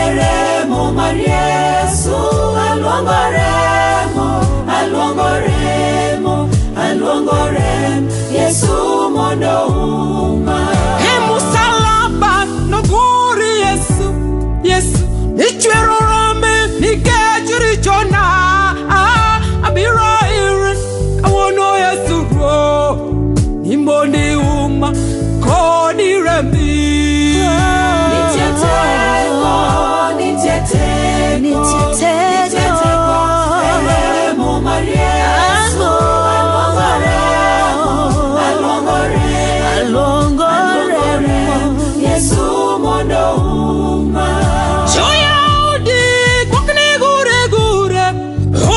Eremo mar Yesu aluongoremo, aluongoremo, aluongorem Yesu mondo uma. Musalaba noguri Yesu, Yesu nichwero rame nikejiri chona abiro irin awono Yesu ro nimboni uma koni rembi. Eremo mar Yesu aluongoremo, Yesu mondo uma. Joyaudi kwakne gure gure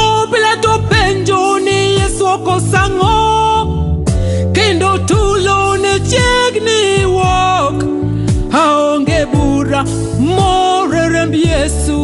opila to penjo ni Yesu okosango kendo tulo ne chiegni wok aonge bura more remb Yesu.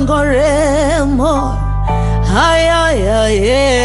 Aluongoremo, ay ay ay.